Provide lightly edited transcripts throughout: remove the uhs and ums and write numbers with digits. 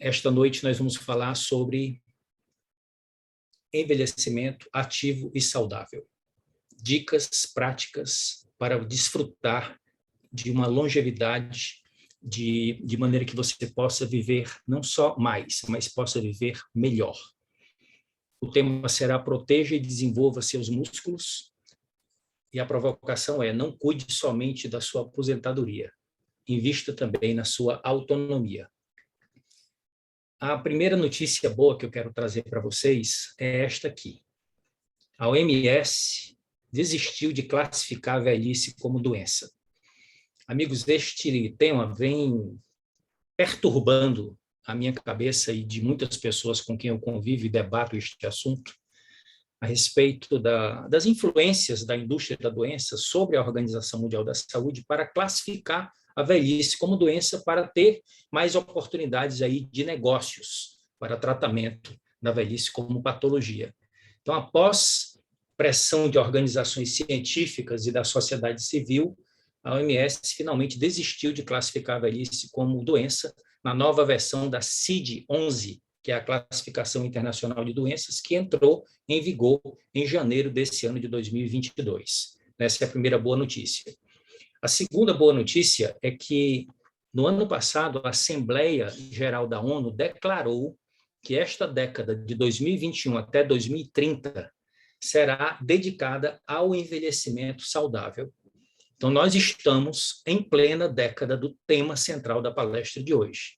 esta noite nós vamos falar sobre envelhecimento ativo e saudável. Dicas práticas para desfrutar de uma longevidade de maneira que você possa viver não só mais, mas possa viver melhor. O tema será proteja e desenvolva seus músculos, e a provocação é: não cuide somente da sua aposentadoria, invista também na sua autonomia. A primeira notícia boa que eu quero trazer para vocês é esta aqui. A OMS desistiu de classificar a velhice como doença. Amigos, este tema vem perturbando a minha cabeça e de muitas pessoas com quem eu convivo e debato este assunto, a respeito das influências da indústria da doença sobre a Organização Mundial da Saúde para classificar a velhice como doença, para ter mais oportunidades aí de negócios para tratamento da velhice como patologia. Então, após pressão de organizações científicas e da sociedade civil, a OMS finalmente desistiu de classificar a velhice como doença na nova versão da CID-11, que é a Classificação Internacional de Doenças, que entrou em vigor em janeiro desse ano de 2022. Essa é a primeira boa notícia. A segunda boa notícia é que, no ano passado, a Assembleia Geral da ONU declarou que esta década de 2021 até 2030 será dedicada ao envelhecimento saudável. Então, nós estamos em plena década do tema central da palestra de hoje.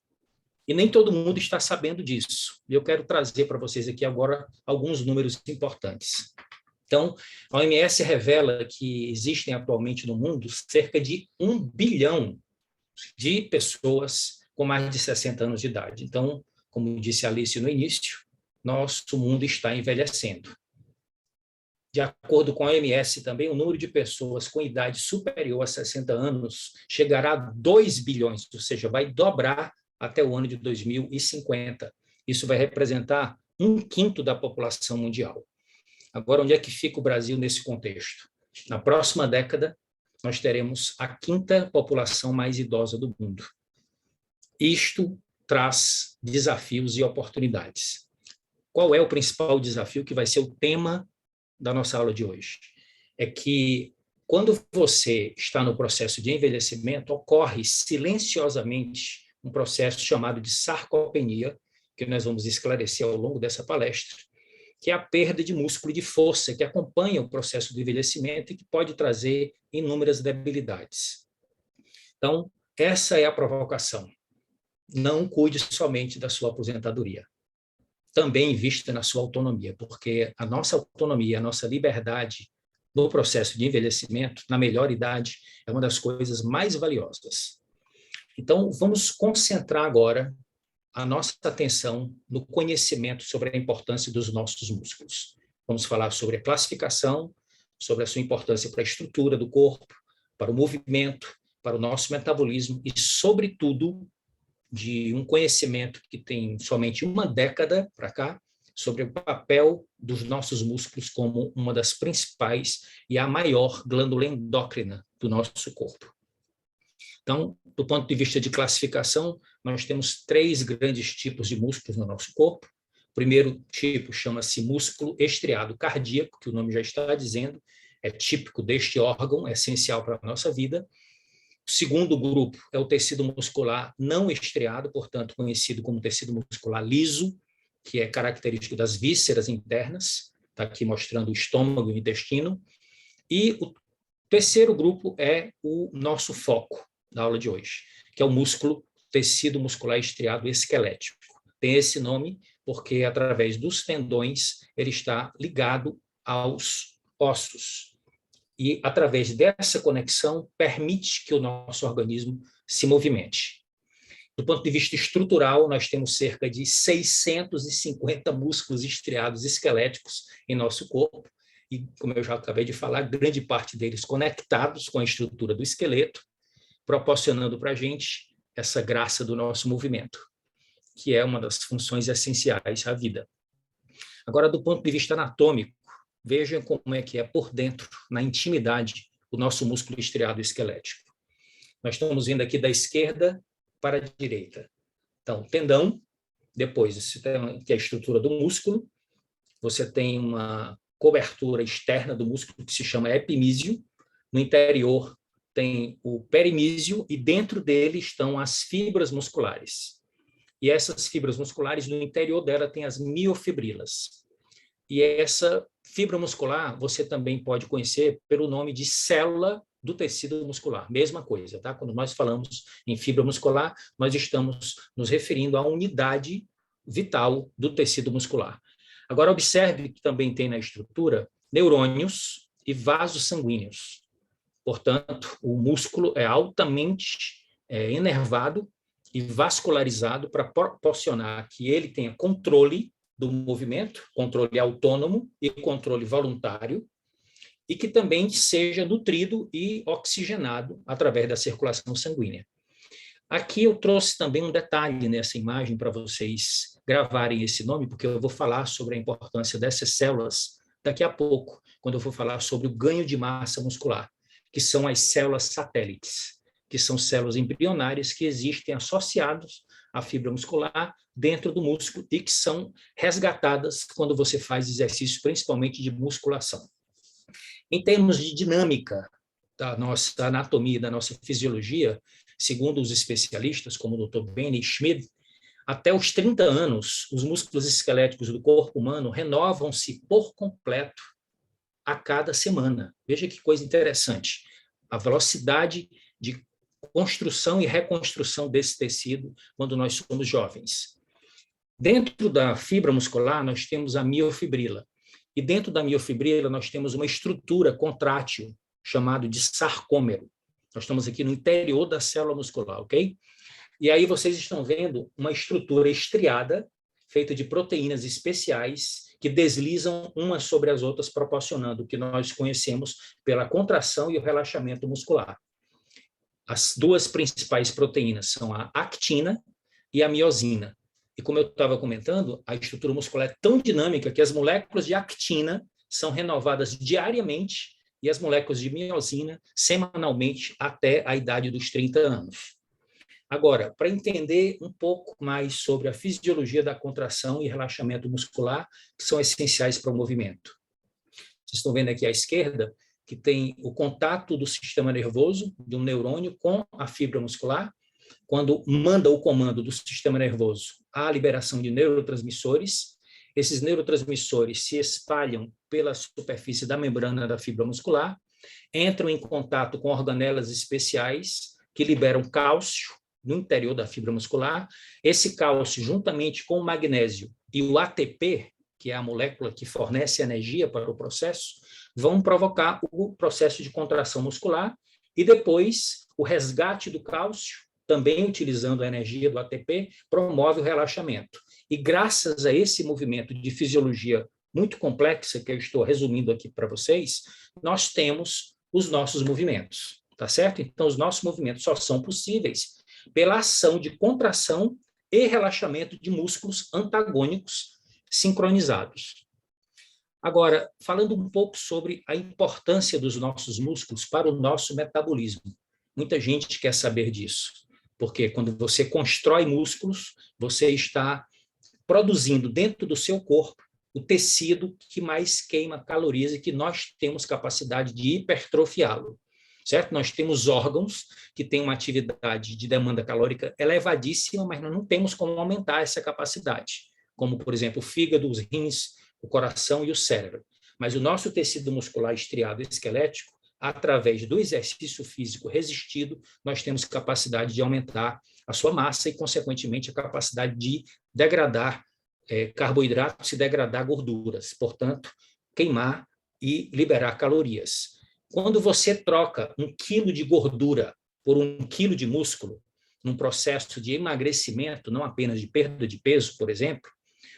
E nem todo mundo está sabendo disso. E eu quero trazer para vocês aqui agora alguns números importantes. Então, a OMS revela que existem atualmente no mundo cerca de 1 bilhão de pessoas com mais de 60 anos de idade. Então, como disse Alice no início, nosso mundo está envelhecendo. De acordo com a OMS, também o número de pessoas com idade superior a 60 anos chegará a 2 bilhões, ou seja, vai dobrar até o ano de 2050. Isso vai representar 1/5 da população mundial. Agora, onde é que fica o Brasil nesse contexto? Na próxima década, nós teremos a 5ª população mais idosa do mundo. Isto traz desafios e oportunidades. Qual é o principal desafio que vai ser o tema da nossa aula de hoje? É que, quando você está no processo de envelhecimento, ocorre silenciosamente um processo chamado de sarcopenia, que nós vamos esclarecer ao longo dessa palestra, que é a perda de músculo e de força que acompanha o processo do envelhecimento e que pode trazer inúmeras debilidades. Então, essa é a provocação. Não cuide somente da sua aposentadoria. Também invista na sua autonomia, porque a nossa autonomia, a nossa liberdade no processo de envelhecimento, na melhor idade, é uma das coisas mais valiosas. Então, vamos concentrar agora a nossa atenção no conhecimento sobre a importância dos nossos músculos. Vamos falar sobre a classificação, sobre a sua importância para a estrutura do corpo, para o movimento, para o nosso metabolismo e, sobretudo, de um conhecimento que tem somente uma década para cá, sobre o papel dos nossos músculos como uma das principais e a maior glândula endócrina do nosso corpo. Então, do ponto de vista de classificação, nós temos 3 grandes tipos de músculos no nosso corpo. O primeiro tipo chama-se músculo estriado cardíaco, que o nome já está dizendo, é típico deste órgão, é essencial para a nossa vida. O segundo grupo é o tecido muscular não estriado, portanto, conhecido como tecido muscular liso, que é característico das vísceras internas, está aqui mostrando o estômago e o intestino. E o terceiro grupo é o nosso foco da aula de hoje, que é o músculo tecido muscular estriado esquelético. Tem esse nome porque, através dos tendões, ele está ligado aos ossos. E, através dessa conexão, permite que o nosso organismo se movimente. Do ponto de vista estrutural, nós temos cerca de 650 músculos estriados esqueléticos em nosso corpo, e, como eu já acabei de falar, grande parte deles conectados com a estrutura do esqueleto, proporcionando para a gente essa graça do nosso movimento, que é uma das funções essenciais à vida. Agora, do ponto de vista anatômico, vejam como é que é por dentro, na intimidade, o nosso músculo estriado esquelético. Nós estamos vindo aqui da esquerda para a direita. Então, tendão, Depois, você tem a estrutura do músculo, você tem uma cobertura externa do músculo que se chama epimísio. No interior tem o perimísio e dentro dele estão as fibras musculares. E essas fibras musculares, no interior dela, tem as miofibrilas. E essa fibra muscular você também pode conhecer pelo nome de célula do tecido muscular. Mesma coisa, tá? Quando nós falamos em fibra muscular, nós estamos nos referindo à unidade vital do tecido muscular. Agora, observe que também tem na estrutura neurônios e vasos sanguíneos. Portanto, o músculo é altamente enervado e vascularizado para proporcionar que ele tenha controle do movimento, controle autônomo e controle voluntário, e que também seja nutrido e oxigenado através da circulação sanguínea. Aqui eu trouxe também um detalhe nessa imagem para vocês gravarem esse nome, porque eu vou falar sobre a importância dessas células daqui a pouco, quando eu for falar sobre o ganho de massa muscular, que são as células satélites, que são células embrionárias que existem associadas à fibra muscular dentro do músculo e que são resgatadas quando você faz exercícios, principalmente de musculação. Em termos de dinâmica da nossa anatomia, da nossa fisiologia, segundo os especialistas, como o Dr. Benny Schmid, até os 30 anos, os músculos esqueléticos do corpo humano renovam-se por completo a cada semana. Veja que coisa interessante. A velocidade de construção e reconstrução desse tecido quando nós somos jovens. Dentro da fibra muscular, nós temos a miofibrila. E dentro da miofibrila, nós temos uma estrutura contrátil, chamada de sarcômero. Nós estamos aqui no interior da célula muscular, ok? E aí vocês estão vendo uma estrutura estriada, feita de proteínas especiais, que deslizam umas sobre as outras, proporcionando o que nós conhecemos pela contração e o relaxamento muscular. As duas principais proteínas são a actina e a miosina. E como eu estava comentando, a estrutura muscular é tão dinâmica que as moléculas de actina são renovadas diariamente e as moléculas de miosina semanalmente até a idade dos 30 anos. Agora, para entender um pouco mais sobre a fisiologia da contração e relaxamento muscular, que são essenciais para o movimento. Vocês estão vendo aqui à esquerda que tem o contato do sistema nervoso, de um neurônio, com a fibra muscular, quando manda o comando do sistema nervoso à liberação de neurotransmissores. Esses neurotransmissores se espalham pela superfície da membrana da fibra muscular, entram em contato com organelas especiais que liberam cálcio no interior da fibra muscular. Esse cálcio, juntamente com o magnésio e o ATP, que é a molécula que fornece energia para o processo, vão provocar o processo de contração muscular e depois o resgate do cálcio, também utilizando a energia do ATP, promove o relaxamento. E graças a esse movimento de fisiologia muito complexa, que eu estou resumindo aqui para vocês, nós temos os nossos movimentos, tá certo? Então, os nossos movimentos só são possíveis pela ação de contração e relaxamento de músculos antagônicos sincronizados. Agora, falando um pouco sobre a importância dos nossos músculos para o nosso metabolismo. Muita gente quer saber disso, porque quando você constrói músculos, você está produzindo dentro do seu corpo o tecido que mais queima calorias e que nós temos capacidade de hipertrofiá-lo, certo? Nós temos órgãos que têm uma atividade de demanda calórica elevadíssima, mas nós não temos como aumentar essa capacidade, como, por exemplo, o fígado, os rins, o coração e o cérebro. Mas o nosso tecido muscular estriado e esquelético, através do exercício físico resistido, nós temos capacidade de aumentar a sua massa e, consequentemente, a capacidade de degradar carboidratos e degradar gorduras, portanto, queimar e liberar calorias. Quando você troca 1 quilo de gordura por 1 quilo de músculo, num processo de emagrecimento, não apenas de perda de peso, por exemplo,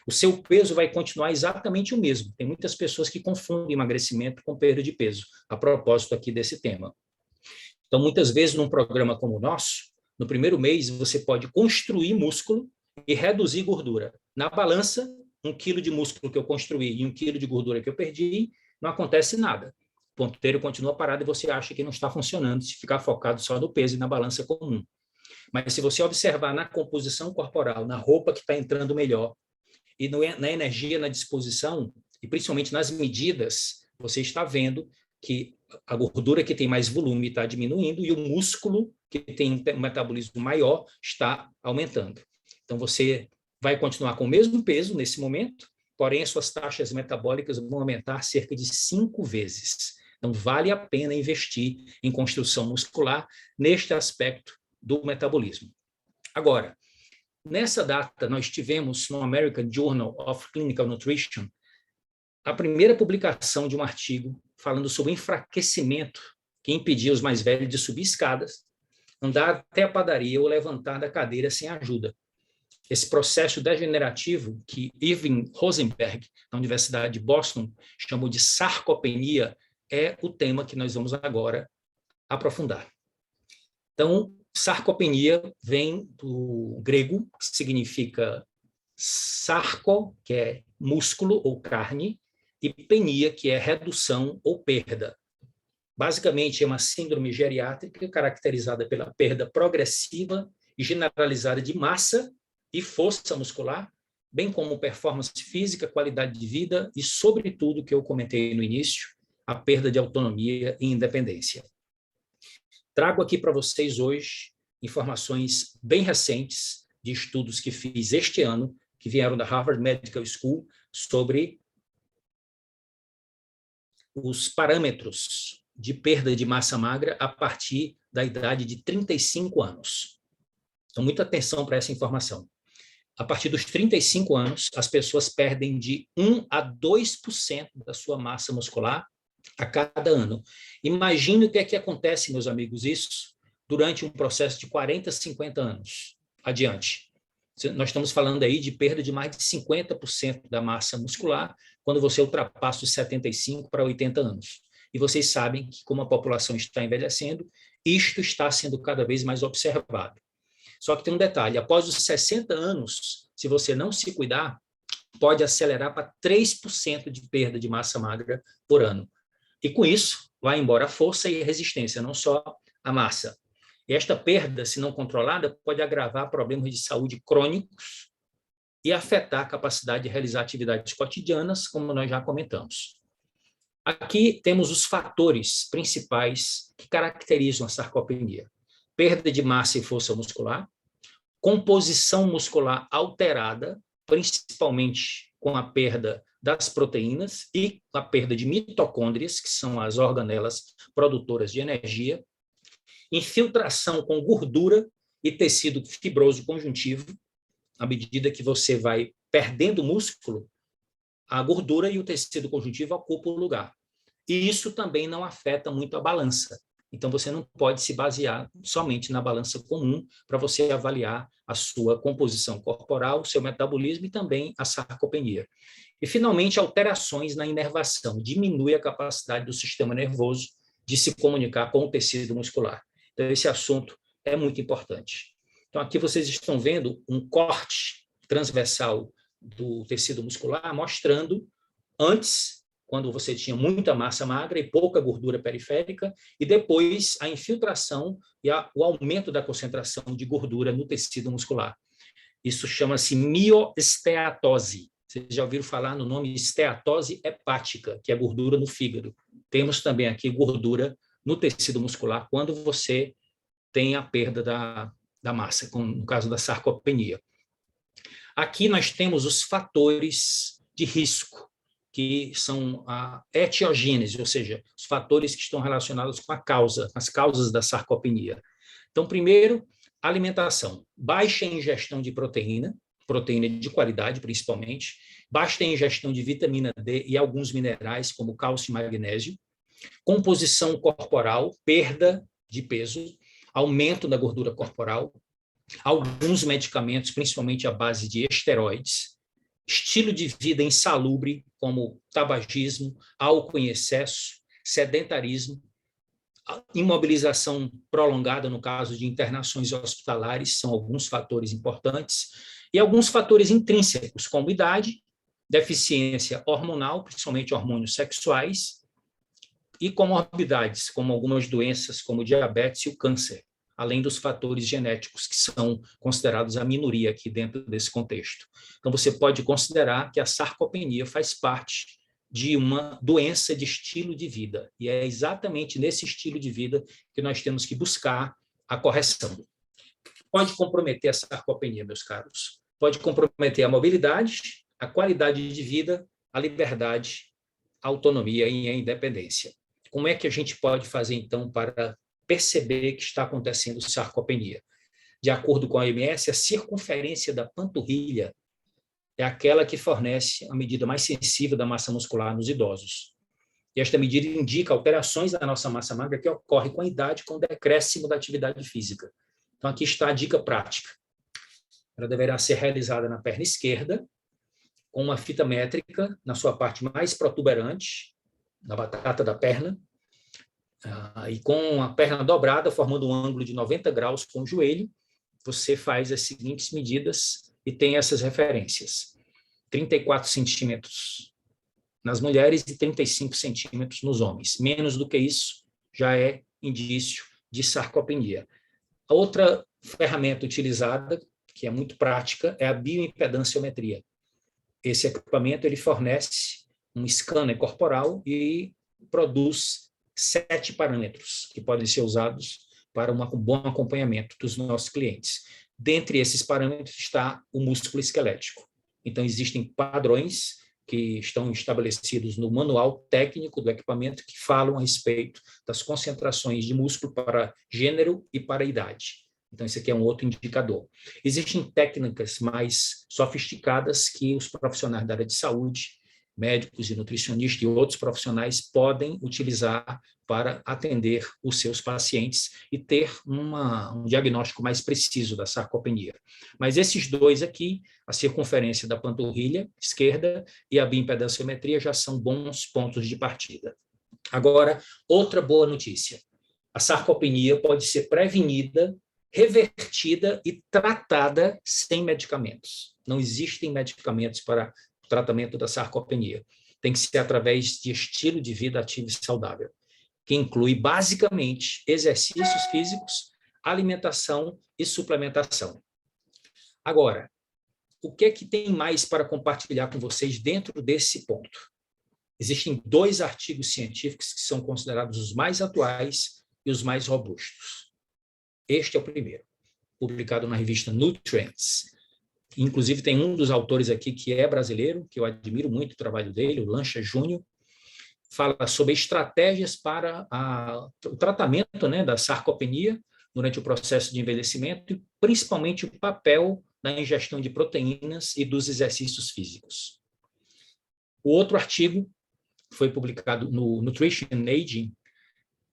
o seu peso vai continuar exatamente o mesmo. Tem muitas pessoas que confundem emagrecimento com perda de peso, a propósito aqui desse tema. Então, muitas vezes, num programa como o nosso, no primeiro mês, você pode construir músculo e reduzir gordura. Na balança, 1 quilo de músculo que eu construí e 1 quilo de gordura que eu perdi, não acontece nada. O ponteiro continua parado e você acha que não está funcionando se ficar focado só no peso e na balança comum. Mas se você observar na composição corporal, na roupa que está entrando melhor, e na energia, na disposição, e principalmente nas medidas, você está vendo que a gordura que tem mais volume está diminuindo e o músculo, que tem um metabolismo maior, está aumentando. Então, você vai continuar com o mesmo peso nesse momento, porém, as suas taxas metabólicas vão aumentar cerca de 5 vezes. Então, vale a pena investir em construção muscular neste aspecto do metabolismo. Agora, nessa data, nós tivemos no American Journal of Clinical Nutrition a primeira publicação de um artigo falando sobre o enfraquecimento que impedia os mais velhos de subir escadas, andar até a padaria ou levantar da cadeira sem ajuda. Esse processo degenerativo que Irving Rosenberg, da Universidade de Boston, chamou de sarcopenia, é o tema que nós vamos agora aprofundar. Então, sarcopenia vem do grego, que significa sarco, que é músculo ou carne, e penia, que é redução ou perda. Basicamente, é uma síndrome geriátrica caracterizada pela perda progressiva e generalizada de massa e força muscular, bem como performance física, qualidade de vida e, sobretudo, o que eu comentei no início, a perda de autonomia e independência. Trago aqui para vocês hoje informações bem recentes de estudos que fiz este ano, que vieram da Harvard Medical School, sobre os parâmetros de perda de massa magra a partir da idade de 35 anos. Então, muita atenção para essa informação. A partir dos 35 anos, as pessoas perdem de 1 a 2% da sua massa muscular a cada ano. Imagine o que é que acontece, meus amigos, isso durante um processo de 40, 50 anos adiante. Nós estamos falando aí de perda de mais de 50% da massa muscular quando você ultrapassa os 75 para 80 anos. E vocês sabem que, como a população está envelhecendo, isto está sendo cada vez mais observado. Só que tem um detalhe, após os 60 anos, se você não se cuidar, pode acelerar para 3% de perda de massa magra por ano. E com isso, vai embora a força e a resistência, não só a massa. E esta perda, se não controlada, pode agravar problemas de saúde crônicos e afetar a capacidade de realizar atividades cotidianas, como nós já comentamos. Aqui temos os fatores principais que caracterizam a sarcopenia: perda de massa e força muscular, composição muscular alterada, principalmente com a perda das proteínas e a perda de mitocôndrias, que são as organelas produtoras de energia, infiltração com gordura e tecido fibroso conjuntivo. À medida que você vai perdendo músculo, a gordura e o tecido conjuntivo ocupam o lugar. E isso também não afeta muito a balança. Então, você não pode se basear somente na balança comum para você avaliar a sua composição corporal, seu metabolismo e também a sarcopenia. E, finalmente, alterações na inervação. Diminui a capacidade do sistema nervoso de se comunicar com o tecido muscular. Então, esse assunto é muito importante. Então, aqui vocês estão vendo um corte transversal do tecido muscular, mostrando antes, quando você tinha muita massa magra e pouca gordura periférica, e depois a infiltração e o aumento da concentração de gordura no tecido muscular. Isso chama-se mioesteatose. Vocês já ouviram falar no nome esteatose hepática, que é gordura no fígado. Temos também aqui gordura no tecido muscular quando você tem a perda da massa, como no caso da sarcopenia. Aqui nós temos os fatores de risco, que são a etiogênese, ou seja, os fatores que estão relacionados com a causa, as causas da sarcopenia. Então, primeiro, alimentação. Baixa ingestão de proteína de qualidade, principalmente, baixa ingestão de vitamina D e alguns minerais, como cálcio e magnésio, composição corporal, perda de peso, aumento da gordura corporal, alguns medicamentos, principalmente à base de esteroides, estilo de vida insalubre, como tabagismo, álcool em excesso, sedentarismo, imobilização prolongada no caso de internações hospitalares, são alguns fatores importantes, e alguns fatores intrínsecos, como idade, deficiência hormonal, principalmente hormônios sexuais, e comorbidades, como algumas doenças, como diabetes e o câncer. além dos fatores genéticos que são considerados a minoria aqui dentro desse contexto. Então, você pode considerar que a sarcopenia faz parte de uma doença de estilo de vida, e é exatamente nesse estilo de vida que nós temos que buscar a correção. Pode comprometer a sarcopenia, meus caros. Pode comprometer a mobilidade, a qualidade de vida, a liberdade, a autonomia e a independência. Como é que a gente pode fazer, então, para perceber que está acontecendo sarcopenia? De acordo com a OMS, a circunferência da panturrilha é aquela que fornece a medida mais sensível da massa muscular nos idosos. E esta medida indica alterações da nossa massa magra que ocorrem com a idade, com o decréscimo da atividade física. Então, aqui está a dica prática. Ela deverá ser realizada na perna esquerda, com uma fita métrica na sua parte mais protuberante, na batata da perna, e com a perna dobrada, formando um ângulo de 90 graus com o joelho, você faz as seguintes medidas e tem essas referências. 34 centímetros nas mulheres e 35 centímetros nos homens. Menos do que isso já é indício de sarcopenia. A outra ferramenta utilizada, que é muito prática, é a bioimpedanciometria. Esse equipamento ele fornece um scanner corporal e produz 7 parâmetros que podem ser usados para um bom acompanhamento dos nossos clientes. Dentre esses parâmetros está o músculo esquelético. Então, existem padrões que estão estabelecidos no manual técnico do equipamento que falam a respeito das concentrações de músculo para gênero e para idade. Então, esse aqui é um outro indicador. Existem técnicas mais sofisticadas que os profissionais da área de saúde, médicos e nutricionistas e outros profissionais podem utilizar para atender os seus pacientes e ter um diagnóstico mais preciso da sarcopenia. Mas esses dois aqui, a circunferência da panturrilha esquerda e a bioimpedanciometria, já são bons pontos de partida. Agora, outra boa notícia. A sarcopenia pode ser prevenida, revertida e tratada sem medicamentos. Não existem medicamentos para o tratamento da sarcopenia. Tem que ser através de estilo de vida ativo e saudável, que inclui basicamente exercícios físicos, alimentação e suplementação. Agora, o que é que tem mais para compartilhar com vocês dentro desse ponto? Existem 2 artigos científicos que são considerados os mais atuais e os mais robustos. Este é o primeiro, publicado na revista Nutrients. Inclusive, tem um dos autores aqui que é brasileiro, que eu admiro muito o trabalho dele, o Lancha Júnior, fala sobre estratégias para o tratamento, né, da sarcopenia durante o processo de envelhecimento e principalmente o papel da ingestão de proteínas e dos exercícios físicos. O outro artigo foi publicado no Nutrition and Aging,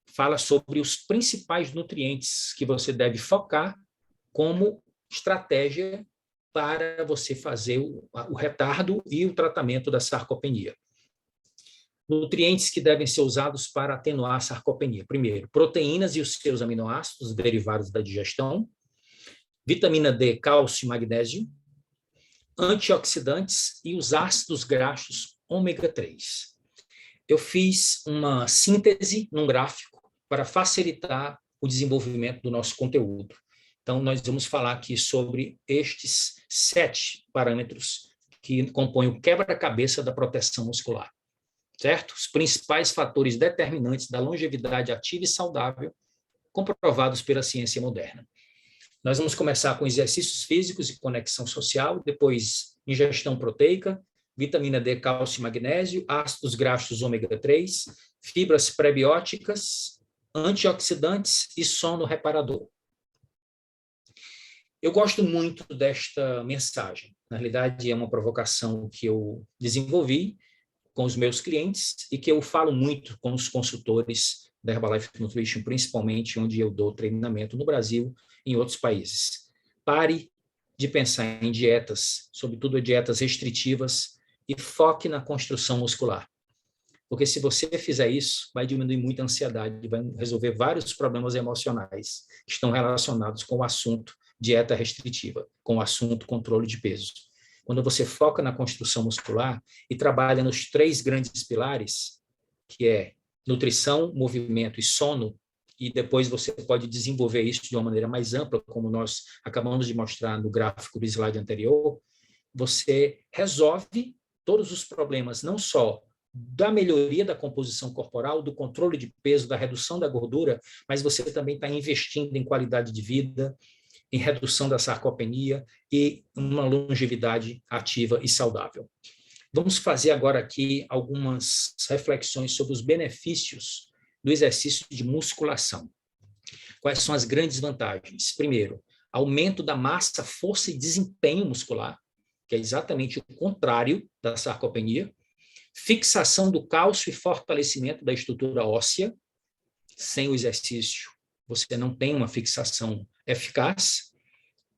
fala sobre os principais nutrientes que você deve focar como estratégia para você fazer o retardo e o tratamento da sarcopenia. Nutrientes que devem ser usados para atenuar a sarcopenia. Primeiro, proteínas e os seus aminoácidos derivados da digestão, vitamina D, cálcio e magnésio, antioxidantes e os ácidos graxos ômega 3. Eu fiz uma síntese num gráfico para facilitar o desenvolvimento do nosso conteúdo. Então, nós vamos falar aqui sobre estes 7 parâmetros que compõem o quebra-cabeça da proteção muscular. Certo? Os principais fatores determinantes da longevidade ativa e saudável, comprovados pela ciência moderna. Nós vamos começar com exercícios físicos e conexão social, depois ingestão proteica, vitamina D, cálcio e magnésio, ácidos graxos ômega 3, fibras prebióticas, antioxidantes e sono reparador. Eu gosto muito desta mensagem. Na realidade, é uma provocação que eu desenvolvi com os meus clientes e que eu falo muito com os consultores da Herbalife Nutrition, principalmente onde eu dou treinamento no Brasil e em outros países. Pare de pensar em dietas, sobretudo dietas restritivas, e foque na construção muscular. Porque se você fizer isso, vai diminuir muito a ansiedade, vai resolver vários problemas emocionais que estão relacionados com o assunto dieta restritiva, com o assunto controle de peso. Quando você foca na construção muscular e trabalha nos 3 grandes pilares, que é nutrição, movimento e sono, e depois você pode desenvolver isso de uma maneira mais ampla, como nós acabamos de mostrar no gráfico do slide anterior, você resolve todos os problemas, não só da melhoria da composição corporal, do controle de peso, da redução da gordura, mas você também está investindo em qualidade de vida, em redução da sarcopenia e uma longevidade ativa e saudável. Vamos fazer agora aqui algumas reflexões sobre os benefícios do exercício de musculação. Quais são as grandes vantagens? Primeiro, aumento da massa, força e desempenho muscular, que é exatamente o contrário da sarcopenia. Fixação do cálcio e fortalecimento da estrutura óssea. Sem o exercício, você não tem uma fixação eficaz.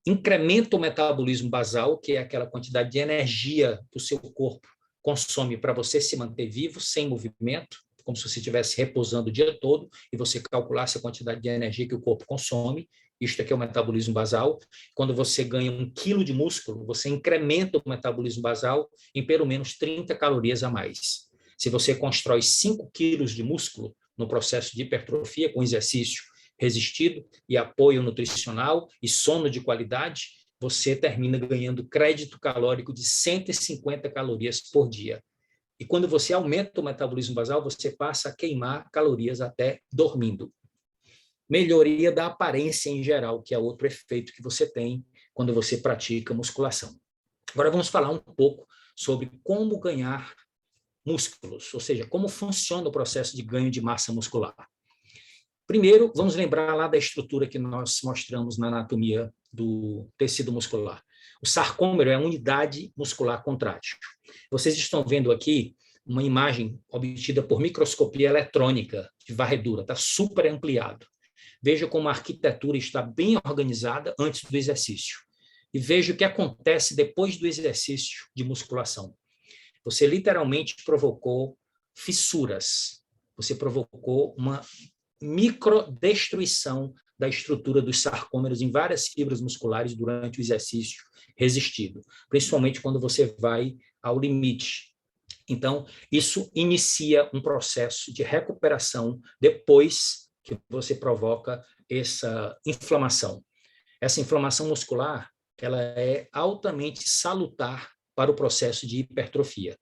Incrementa o metabolismo basal, que é aquela quantidade de energia que o seu corpo consome para você se manter vivo, sem movimento, como se você estivesse repousando o dia todo e você calculasse a quantidade de energia que o corpo consome. Isto aqui é o metabolismo basal. Quando você ganha 1 quilo de músculo, você incrementa o metabolismo basal em pelo menos 30 calorias a mais. Se você constrói 5 quilos de músculo no processo de hipertrofia, com exercício resistido e apoio nutricional e sono de qualidade, você termina ganhando crédito calórico de 150 calorias por dia. E quando você aumenta o metabolismo basal, você passa a queimar calorias até dormindo. Melhoria da aparência em geral, que é outro efeito que você tem quando você pratica musculação. Agora vamos falar um pouco sobre como ganhar músculos, ou seja, como funciona o processo de ganho de massa muscular. Primeiro, vamos lembrar lá da estrutura que nós mostramos na anatomia do tecido muscular. O sarcômero é a unidade muscular contrátil. Vocês estão vendo aqui uma imagem obtida por microscopia eletrônica de varredura, está super ampliado. Veja como a arquitetura está bem organizada antes do exercício. E veja o que acontece depois do exercício de musculação. Você literalmente provocou fissuras. Você provocou uma microdestruição da estrutura dos sarcômeros em várias fibras musculares durante o exercício resistido, principalmente quando você vai ao limite. Então, isso inicia um processo de recuperação depois que você provoca essa inflamação. Essa inflamação muscular, ela é altamente salutar para o processo de hipertrofia.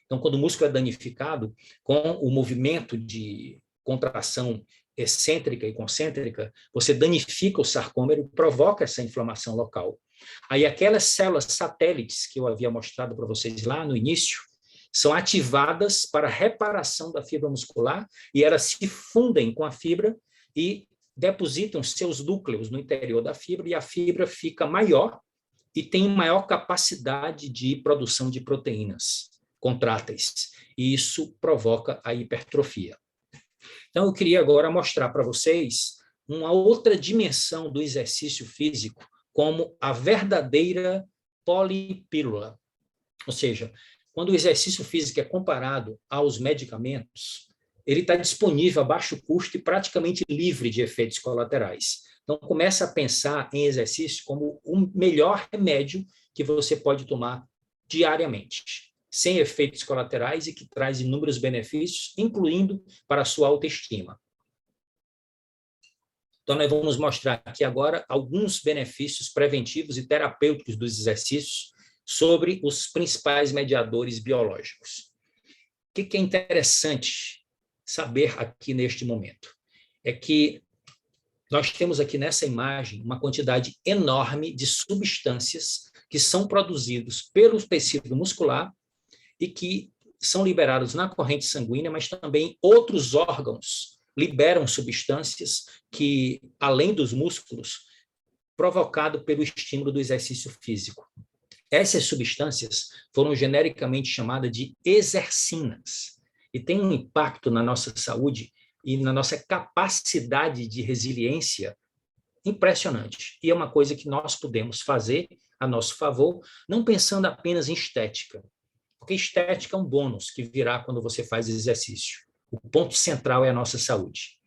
Então, quando o músculo é danificado, com o movimento de contração excêntrica e concêntrica, você danifica o sarcômero e provoca essa inflamação local. Aí aquelas células satélites que eu havia mostrado para vocês lá no início, são ativadas para a reparação da fibra muscular e elas se fundem com a fibra e depositam seus núcleos no interior da fibra e a fibra fica maior e tem maior capacidade de produção de proteínas contráteis. E isso provoca a hipertrofia. Então, eu queria agora mostrar para vocês uma outra dimensão do exercício físico como a verdadeira polipílula. Ou seja, quando o exercício físico é comparado aos medicamentos, ele está disponível a baixo custo e praticamente livre de efeitos colaterais. Então, começa a pensar em exercício como o melhor remédio que você pode tomar diariamente, sem efeitos colaterais e que traz inúmeros benefícios, incluindo para a sua autoestima. Então, nós vamos mostrar aqui agora alguns benefícios preventivos e terapêuticos dos exercícios sobre os principais mediadores biológicos. O que é interessante saber aqui neste momento? É que nós temos aqui nessa imagem uma quantidade enorme de substâncias que são produzidos pelo tecido muscular e que são liberados na corrente sanguínea, mas também outros órgãos liberam substâncias que, além dos músculos, provocado pelo estímulo do exercício físico. Essas substâncias foram genericamente chamadas de exercinas e têm um impacto na nossa saúde e na nossa capacidade de resiliência impressionante. E é uma coisa que nós podemos fazer a nosso favor, não pensando apenas em estética, porque estética é um bônus que virá quando você faz exercício. O ponto central é a nossa saúde.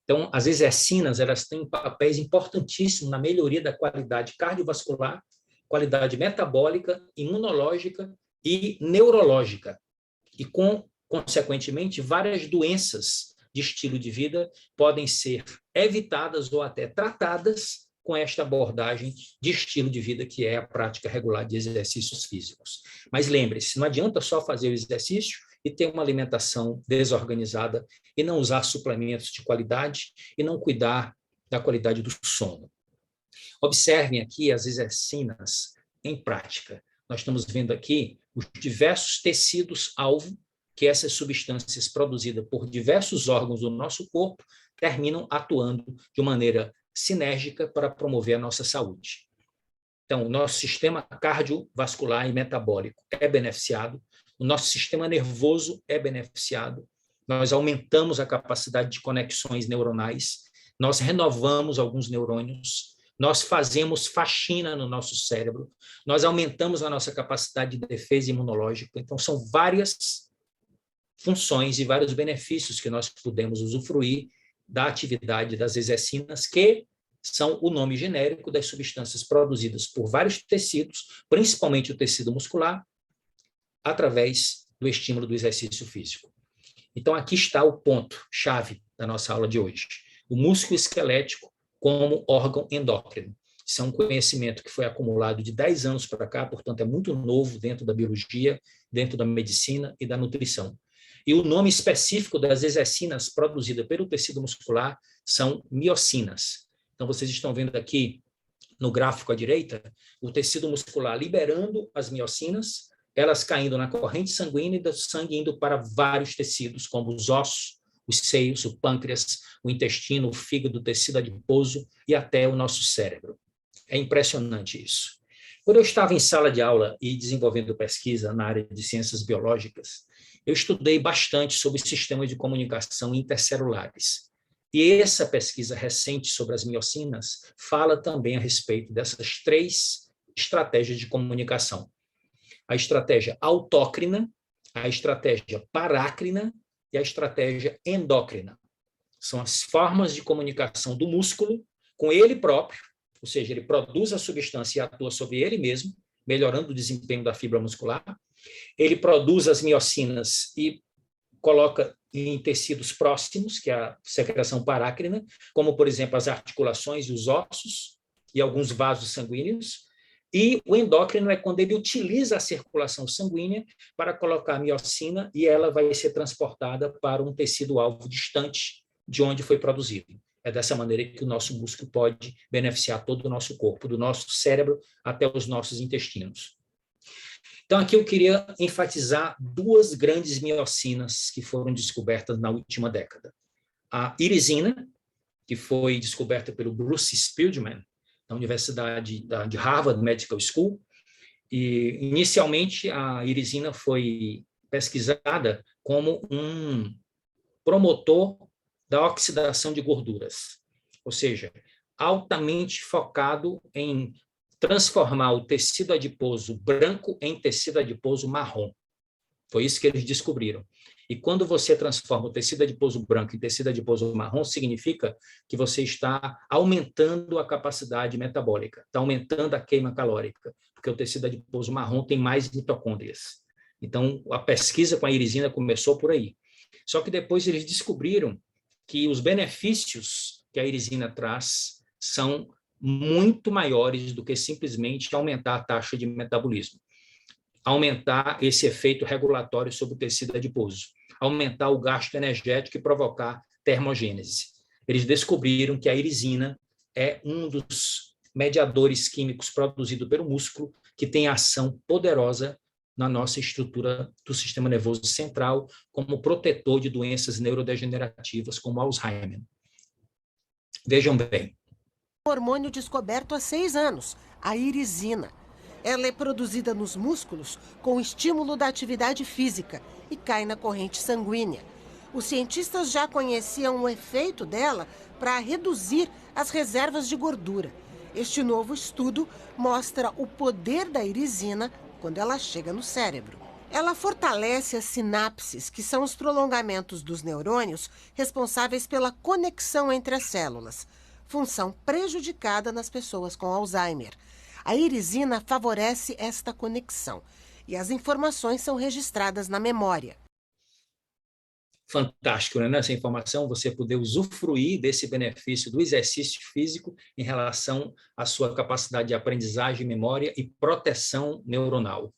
Então, as exercinas, elas têm papéis importantíssimos na melhoria da qualidade cardiovascular, qualidade metabólica, imunológica e neurológica. E, consequentemente, várias doenças de estilo de vida podem ser evitadas ou até tratadas com esta abordagem de estilo de vida, que é a prática regular de exercícios físicos. Mas lembre-se, não adianta só fazer o exercício e ter uma alimentação desorganizada e não usar suplementos de qualidade e não cuidar da qualidade do sono. Observem aqui as exercinas em prática. Nós estamos vendo aqui os diversos tecidos-alvo que essas substâncias produzidas por diversos órgãos do nosso corpo terminam atuando de maneira sinérgica para promover a nossa saúde. Então, o nosso sistema cardiovascular e metabólico é beneficiado, o nosso sistema nervoso é beneficiado, nós aumentamos a capacidade de conexões neuronais, nós renovamos alguns neurônios, nós fazemos faxina no nosso cérebro, nós aumentamos a nossa capacidade de defesa imunológica. Então, são várias funções e vários benefícios que nós podemos usufruir da atividade das exercinas, que são o nome genérico das substâncias produzidas por vários tecidos, principalmente o tecido muscular, através do estímulo do exercício físico. Então, aqui está o ponto-chave da nossa aula de hoje. O músculo esquelético como órgão endócrino. Isso é um conhecimento que foi acumulado de 10 anos para cá, portanto, é muito novo dentro da biologia, dentro da medicina e da nutrição. E o nome específico das exercinas produzidas pelo tecido muscular são miocinas. Então, vocês estão vendo aqui no gráfico à direita, o tecido muscular liberando as miocinas, elas caindo na corrente sanguínea e do sangue indo para vários tecidos, como os ossos, os seios, o pâncreas, o intestino, o fígado, o tecido adiposo e até o nosso cérebro. É impressionante isso. Quando eu estava em sala de aula e desenvolvendo pesquisa na área de ciências biológicas, eu estudei bastante sobre sistemas de comunicação intercelulares. E essa pesquisa recente sobre as miocinas fala também a respeito dessas 3 estratégias de comunicação. A estratégia autócrina, a estratégia parácrina e a estratégia endócrina. São as formas de comunicação do músculo com ele próprio, ou seja, ele produz a substância e atua sobre ele mesmo, melhorando o desempenho da fibra muscular. Ele produz as miocinas e coloca em tecidos próximos, que é a secreção parácrina, como, por exemplo, as articulações e os ossos e alguns vasos sanguíneos. E o endócrino é quando ele utiliza a circulação sanguínea para colocar a miocina e ela vai ser transportada para um tecido-alvo distante de onde foi produzido. É dessa maneira que o nosso músculo pode beneficiar todo o nosso corpo, do nosso cérebro até os nossos intestinos. Então, aqui eu queria enfatizar 2 grandes miocinas que foram descobertas na última década. A irisina, que foi descoberta pelo Bruce Spiegelman, da Universidade de Harvard Medical School, e inicialmente a irisina foi pesquisada como um promotor da oxidação de gorduras, ou seja, altamente focado em transformar o tecido adiposo branco em tecido adiposo marrom. Foi isso que eles descobriram. E quando você transforma o tecido adiposo branco em tecido adiposo marrom, significa que você está aumentando a capacidade metabólica, está aumentando a queima calórica, porque o tecido adiposo marrom tem mais mitocôndrias. Então, a pesquisa com a irisina começou por aí. Só que depois eles descobriram que os benefícios que a irisina traz são muito maiores do que simplesmente aumentar a taxa de metabolismo, aumentar esse efeito regulatório sobre o tecido adiposo, aumentar o gasto energético e provocar termogênese. Eles descobriram que a irisina é um dos mediadores químicos produzidos pelo músculo que tem ação poderosa na nossa estrutura do sistema nervoso central como protetor de doenças neurodegenerativas como Alzheimer. Vejam bem. Hormônio descoberto há 6 anos, a irisina. Ela é produzida nos músculos com estímulo da atividade física e cai na corrente sanguínea. Os cientistas já conheciam o efeito dela para reduzir as reservas de gordura. Este novo estudo mostra o poder da irisina quando ela chega no cérebro. Ela fortalece as sinapses, que são os prolongamentos dos neurônios responsáveis pela conexão entre as células, função prejudicada nas pessoas com Alzheimer. A irisina favorece esta conexão e as informações são registradas na memória. fantástico, né? Nessa informação, você poder usufruir desse benefício do exercício físico em relação à sua capacidade de aprendizagem, memória e proteção neuronal.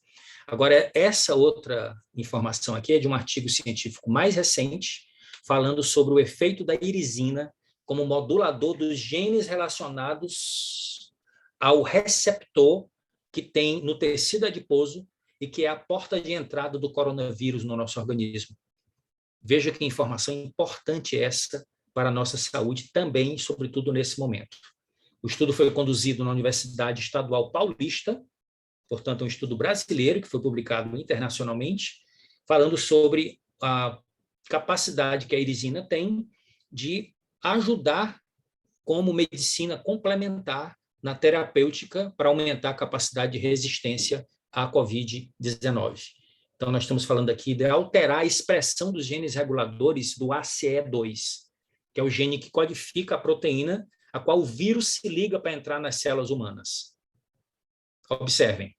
Agora, essa outra informação aqui é de um artigo científico mais recente, falando sobre o efeito da irisina como modulador dos genes relacionados ao receptor que tem no tecido adiposo e que é a porta de entrada do coronavírus no nosso organismo. Veja que informação importante essa para a nossa saúde também, sobretudo nesse momento. O estudo foi conduzido na Universidade Estadual Paulista, portanto, é um estudo brasileiro que foi publicado internacionalmente, falando sobre a capacidade que a irisina tem de ajudar como medicina complementar na terapêutica para aumentar a capacidade de resistência à Covid-19. Então, nós estamos falando aqui de alterar a expressão dos genes reguladores do ACE2, que é o gene que codifica a proteína a qual o vírus se liga para entrar nas células humanas. Observem.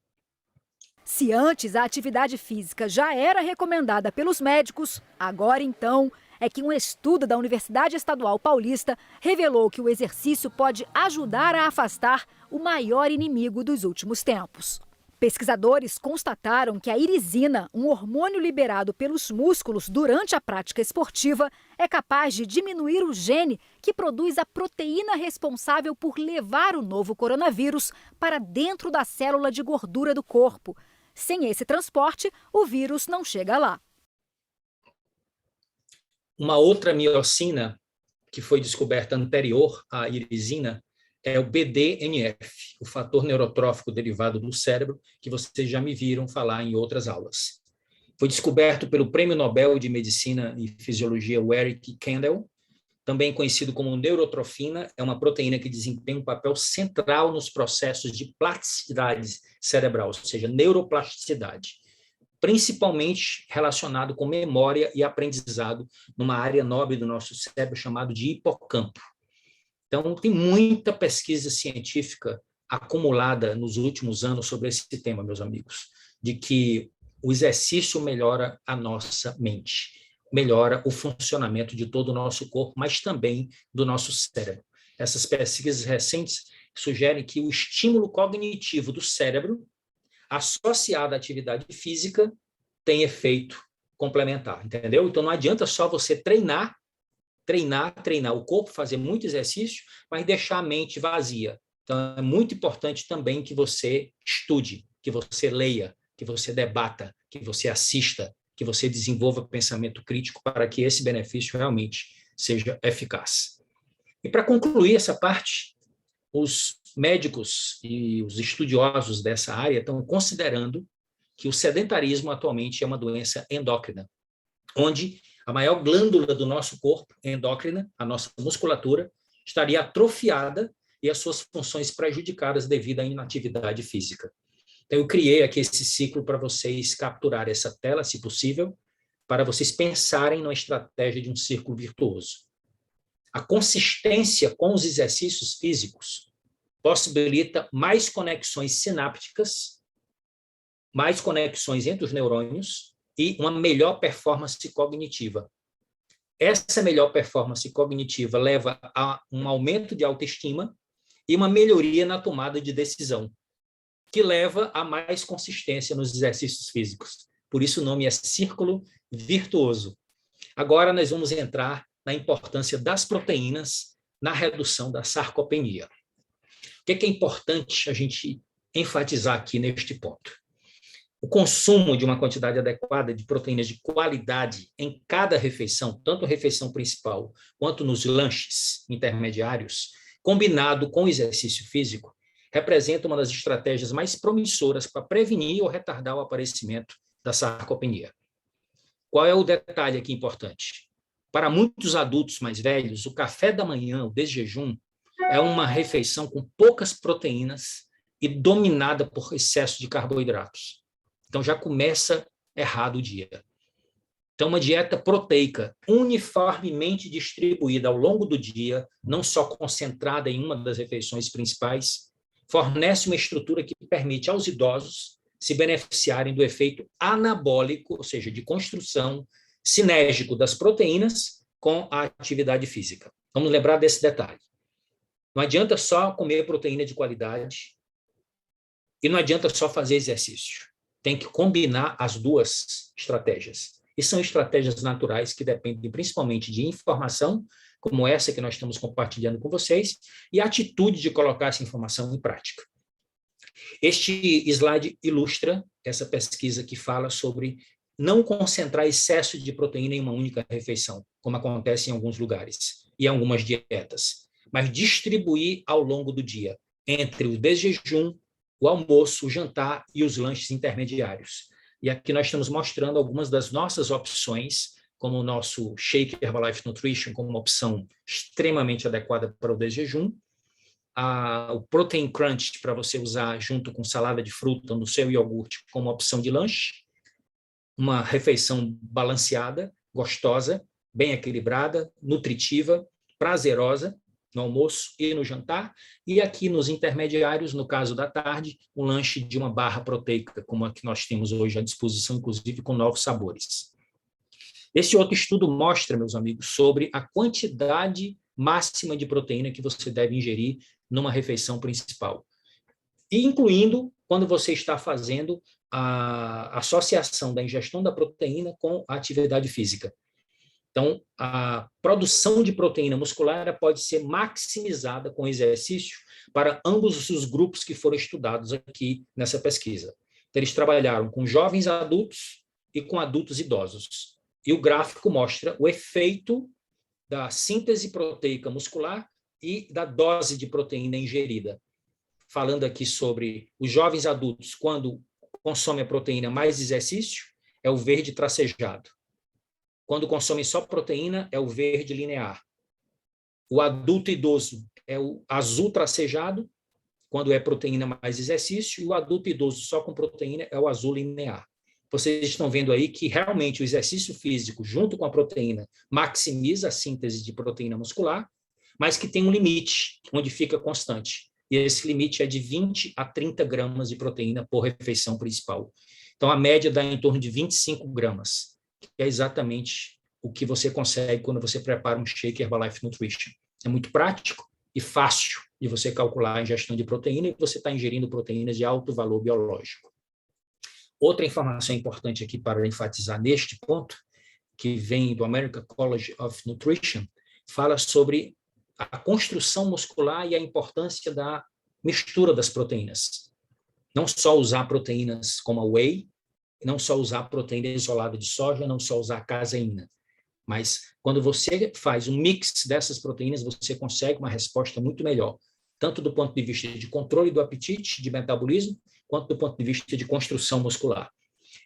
Se antes a atividade física já era recomendada pelos médicos, agora então é que um estudo da Universidade Estadual Paulista revelou que o exercício pode ajudar a afastar o maior inimigo dos últimos tempos. Pesquisadores constataram que a irisina, um hormônio liberado pelos músculos durante a prática esportiva, é capaz de diminuir o gene que produz a proteína responsável por levar o novo coronavírus para dentro da célula de gordura do corpo. Sem esse transporte, o vírus não chega lá. Uma outra miocina que foi descoberta anterior à irisina é o BDNF, o fator neurotrófico derivado do cérebro, que vocês já me viram falar em outras aulas. Foi descoberto pelo Prêmio Nobel de Medicina e Fisiologia Eric Kandel, também conhecido como neurotrofina, é uma proteína que desempenha um papel central nos processos de plasticidade cerebral, ou seja, neuroplasticidade, principalmente relacionado com memória e aprendizado numa área nobre do nosso cérebro chamado de hipocampo. Então, tem muita pesquisa científica acumulada nos últimos anos sobre esse tema, meus amigos, de que o exercício melhora a nossa mente, melhora o funcionamento de todo o nosso corpo, mas também do nosso cérebro. Essas pesquisas recentes sugerem que o estímulo cognitivo do cérebro, associado à atividade física, tem efeito complementar, entendeu? Então, não adianta só você treinar o corpo, fazer muito exercício, mas deixar a mente vazia. Então, é muito importante também que você estude, que você leia, que você debata, que você assista, que você desenvolva pensamento crítico para que esse benefício realmente seja eficaz. E para concluir essa parte, os médicos e os estudiosos dessa área estão considerando que o sedentarismo atualmente é uma doença endócrina, onde a maior glândula do nosso corpo, endócrina, a nossa musculatura, estaria atrofiada e as suas funções prejudicadas devido à inatividade física. Então, eu criei aqui esse ciclo para vocês capturarem essa tela, se possível, para vocês pensarem numa estratégia de um círculo virtuoso. A consistência com os exercícios físicos possibilita mais conexões sinápticas, mais conexões entre os neurônios e uma melhor performance cognitiva. Essa melhor performance cognitiva leva a um aumento de autoestima e uma melhoria na tomada de decisão, que leva a mais consistência nos exercícios físicos. Por isso o nome é círculo virtuoso. Agora nós vamos entrar na importância das proteínas na redução da sarcopenia. O que é importante a gente enfatizar aqui neste ponto? O consumo de uma quantidade adequada de proteínas de qualidade em cada refeição, tanto a refeição principal quanto nos lanches intermediários, combinado com o exercício físico, representa uma das estratégias mais promissoras para prevenir ou retardar o aparecimento da sarcopenia. Qual é o detalhe aqui importante? Para muitos adultos mais velhos, o café da manhã, o desjejum, é uma refeição com poucas proteínas e dominada por excesso de carboidratos. Então, já começa errado o dia. Então, uma dieta proteica uniformemente distribuída ao longo do dia, não só concentrada em uma das refeições principais, fornece uma estrutura que permite aos idosos se beneficiarem do efeito anabólico, ou seja, de construção sinérgico das proteínas com a atividade física. Vamos lembrar desse detalhe. Não adianta só comer proteína de qualidade e não adianta só fazer exercício. Tem que combinar as duas estratégias. E são estratégias naturais que dependem principalmente de informação, como essa que nós estamos compartilhando com vocês, e a atitude de colocar essa informação em prática. Este slide ilustra essa pesquisa que fala sobre não concentrar excesso de proteína em uma única refeição, como acontece em alguns lugares e em algumas dietas, mas distribuir ao longo do dia, entre o desjejum, o almoço, o jantar e os lanches intermediários. E aqui nós estamos mostrando algumas das nossas opções, como o nosso Shake Herbalife Nutrition, como uma opção extremamente adequada para o desjejum, o Protein Crunch para você usar junto com salada de fruta no seu iogurte como opção de lanche, uma refeição balanceada, gostosa, bem equilibrada, nutritiva, prazerosa, no almoço e no jantar, e aqui nos intermediários, no caso da tarde, um lanche de uma barra proteica, como a que nós temos hoje à disposição, inclusive com novos sabores. Esse outro estudo mostra, meus amigos, sobre a quantidade máxima de proteína que você deve ingerir numa refeição principal, e incluindo quando você está fazendo a associação da ingestão da proteína com a atividade física. Então, a produção de proteína muscular pode ser maximizada com exercício para ambos os grupos que foram estudados aqui nessa pesquisa. Então, eles trabalharam com jovens adultos e com adultos idosos. E o gráfico mostra o efeito da síntese proteica muscular e da dose de proteína ingerida. Falando aqui sobre os jovens adultos, quando consomem a proteína mais exercício, é o verde tracejado. Quando consomem só proteína, é o verde linear. O adulto idoso é o azul tracejado, quando é proteína mais exercício, e o adulto idoso só com proteína é o azul linear. Vocês estão vendo aí que realmente o exercício físico, junto com a proteína, maximiza a síntese de proteína muscular, mas que tem um limite, onde fica constante. E esse limite é de 20 a 30 gramas de proteína por refeição principal. Então, a média dá em torno de 25 gramas, que é exatamente o que você consegue quando você prepara um Shake Herbalife Nutrition. É muito prático e fácil de você calcular a ingestão de proteína, e você está ingerindo proteínas de alto valor biológico. Outra informação importante aqui para enfatizar neste ponto, que vem do American College of Nutrition, fala sobre a construção muscular e a importância da mistura das proteínas. Não só usar proteínas como a whey, não só usar proteína isolada de soja, não só usar caseína, mas quando você faz um mix dessas proteínas, você consegue uma resposta muito melhor, tanto do ponto de vista de controle do apetite, de metabolismo, quanto do ponto de vista de construção muscular.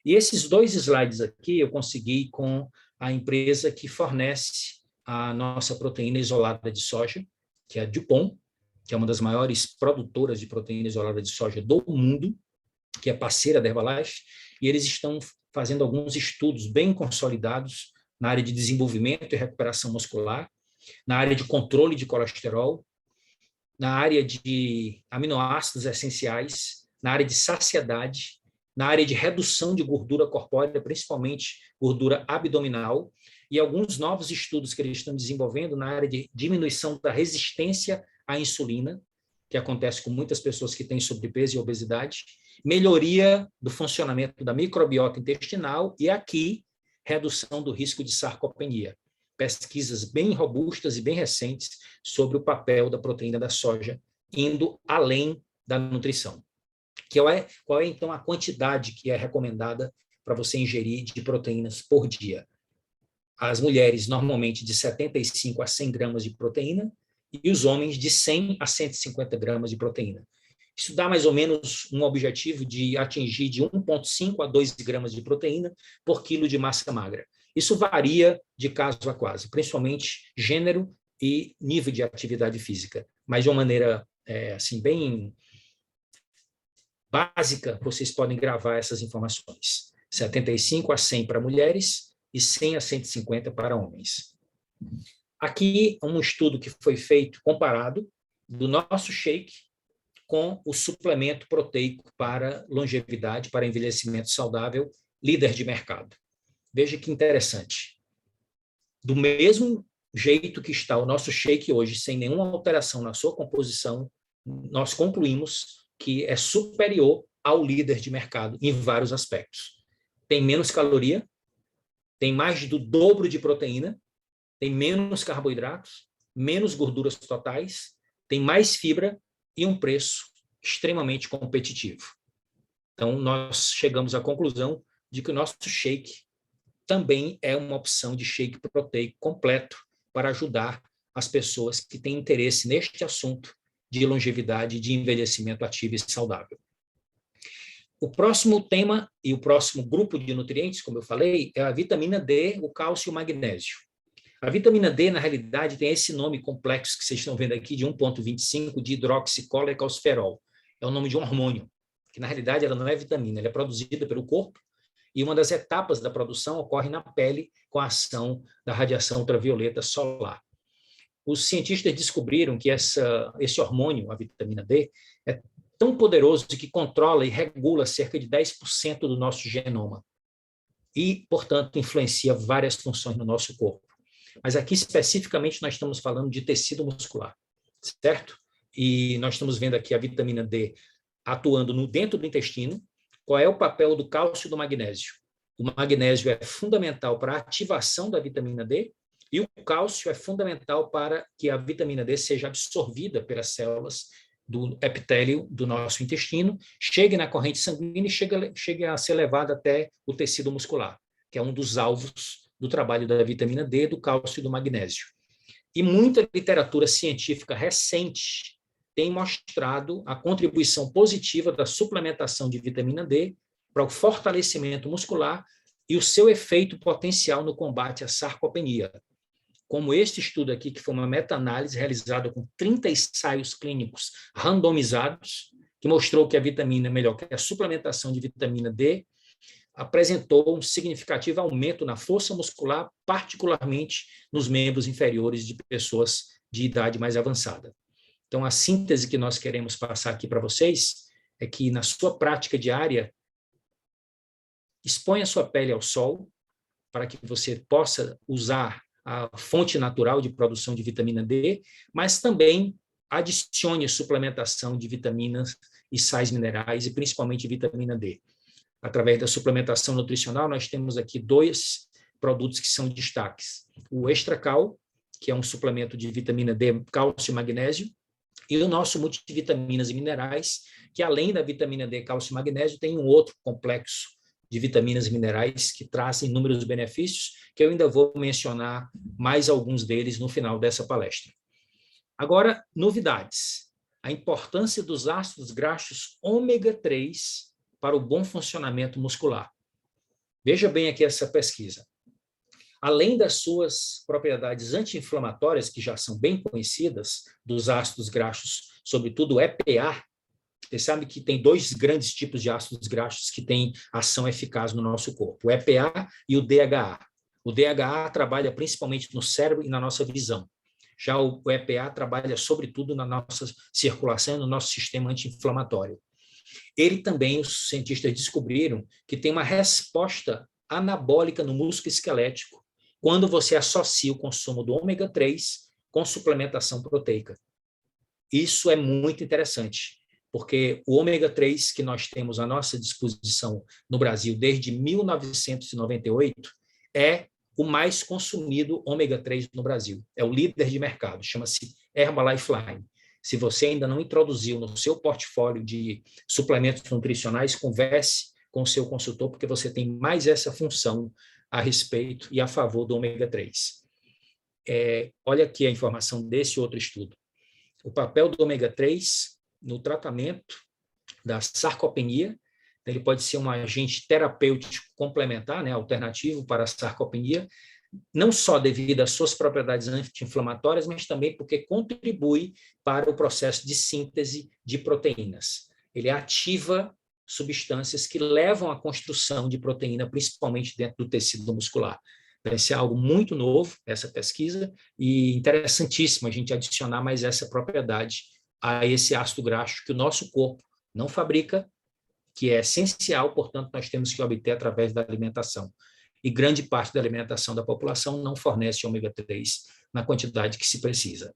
E esses dois slides aqui eu consegui com a empresa que fornece a nossa proteína isolada de soja, que é a DuPont, que é uma das maiores produtoras de proteína isolada de soja do mundo, que é parceira da Herbalife, e eles estão fazendo alguns estudos bem consolidados na área de desenvolvimento e recuperação muscular, na área de controle de colesterol, na área de aminoácidos essenciais, na área de saciedade, na área de redução de gordura corpórea, principalmente gordura abdominal, e alguns novos estudos que eles estão desenvolvendo na área de diminuição da resistência à insulina, que acontece com muitas pessoas que têm sobrepeso e obesidade, melhoria do funcionamento da microbiota intestinal e aqui, redução do risco de sarcopenia. Pesquisas bem robustas e bem recentes sobre o papel da proteína da soja, indo além da nutrição. Qual é então, a quantidade que é recomendada para você ingerir de proteínas por dia? As mulheres, normalmente, de 75 a 100 gramas de proteína, e os homens, de 100 a 150 gramas de proteína. Isso dá mais ou menos um objetivo de atingir de 1,5 a 2 gramas de proteína por quilo de massa magra. Isso varia de caso a caso, principalmente gênero e nível de atividade física. Mas de uma maneira assim, bem básica, vocês podem gravar essas informações. 75 a 100 para mulheres e 100 a 150 para homens. Aqui, um estudo que foi feito, comparado, do nosso shake com o suplemento proteico para longevidade, para envelhecimento saudável, líder de mercado. Veja que interessante. Do mesmo jeito que está o nosso shake hoje, sem nenhuma alteração na sua composição, nós concluímos que é superior ao líder de mercado em vários aspectos. Tem menos caloria, tem mais do dobro de proteína, tem menos carboidratos, menos gorduras totais, tem mais fibra e um preço extremamente competitivo. Então, nós chegamos à conclusão de que o nosso shake também é uma opção de shake proteico completo para ajudar as pessoas que têm interesse neste assunto de longevidade, de envelhecimento ativo e saudável. O próximo tema e o próximo grupo de nutrientes, como eu falei, é a vitamina D, o cálcio e o magnésio. A vitamina D, na realidade, tem esse nome complexo que vocês estão vendo aqui, de 1,25 de hidroxicolecalciferol. É o nome de um hormônio, que na realidade ela não é vitamina, ela é produzida pelo corpo, e uma das etapas da produção ocorre na pele com a ação da radiação ultravioleta solar. Os cientistas descobriram que esse hormônio, a vitamina D, é tão poderoso que controla e regula cerca de 10% do nosso genoma e, portanto, influencia várias funções no nosso corpo. Mas aqui, especificamente, nós estamos falando de tecido muscular, certo? E nós estamos vendo aqui a vitamina D atuando dentro do intestino. Qual é o papel do cálcio e do magnésio? O magnésio é fundamental para a ativação da vitamina D e o cálcio é fundamental para que a vitamina D seja absorvida pelas células do epitélio do nosso intestino, chegue na corrente sanguínea e chegue a ser levada até o tecido muscular, que é um dos alvos do trabalho da vitamina D, do cálcio e do magnésio. E muita literatura científica recente tem mostrado a contribuição positiva da suplementação de vitamina D para o fortalecimento muscular e o seu efeito potencial no combate à sarcopenia. Como este estudo aqui, que foi uma meta-análise realizada com 30 ensaios clínicos randomizados, que mostrou que a vitamina, melhor, que a suplementação de vitamina D apresentou um significativo aumento na força muscular, particularmente nos membros inferiores de pessoas de idade mais avançada. Então, a síntese que nós queremos passar aqui para vocês é que, na sua prática diária, exponha a sua pele ao sol para que você possa usar a fonte natural de produção de vitamina D, mas também adicione suplementação de vitaminas e sais minerais, e principalmente vitamina D. Através da suplementação nutricional, nós temos aqui 2 produtos que são destaques. O Extra Cal, que é um suplemento de vitamina D, cálcio e magnésio, e o nosso multivitaminas e minerais, que além da vitamina D, cálcio e magnésio, tem um outro complexo de vitaminas e minerais que trazem inúmeros benefícios, que eu ainda vou mencionar mais alguns deles no final dessa palestra. Agora, novidades. A importância dos ácidos graxos ômega 3 para o bom funcionamento muscular. Veja bem aqui essa pesquisa. Além das suas propriedades anti-inflamatórias, que já são bem conhecidas, dos ácidos graxos, sobretudo o EPA, você sabe que tem 2 grandes tipos de ácidos graxos que têm ação eficaz no nosso corpo, o EPA e o DHA. O DHA trabalha principalmente no cérebro e na nossa visão. Já o EPA trabalha sobretudo na nossa circulação, no nosso sistema anti-inflamatório. Ele também, os cientistas descobriram que tem uma resposta anabólica no músculo esquelético quando você associa o consumo do ômega 3 com suplementação proteica. Isso é muito interessante, porque o ômega 3 que nós temos à nossa disposição no Brasil desde 1998 é o mais consumido ômega 3 no Brasil. É o líder de mercado, chama-se Herbalife Line. Se você ainda não introduziu no seu portfólio de suplementos nutricionais, converse com o seu consultor, porque você tem mais essa função a respeito e a favor do ômega 3. Olha aqui a informação desse outro estudo. O papel do ômega 3 no tratamento da sarcopenia, ele pode ser um agente terapêutico complementar, alternativo para a sarcopenia, não só devido às suas propriedades anti-inflamatórias, mas também porque contribui para o processo de síntese de proteínas. Ele ativa substâncias que levam à construção de proteína, principalmente dentro do tecido muscular. Vai ser algo muito novo, essa pesquisa, e interessantíssimo a gente adicionar mais essa propriedade a esse ácido graxo que o nosso corpo não fabrica, que é essencial, portanto, nós temos que obter através da alimentação. e grande parte da alimentação da população não fornece ômega 3 na quantidade que se precisa.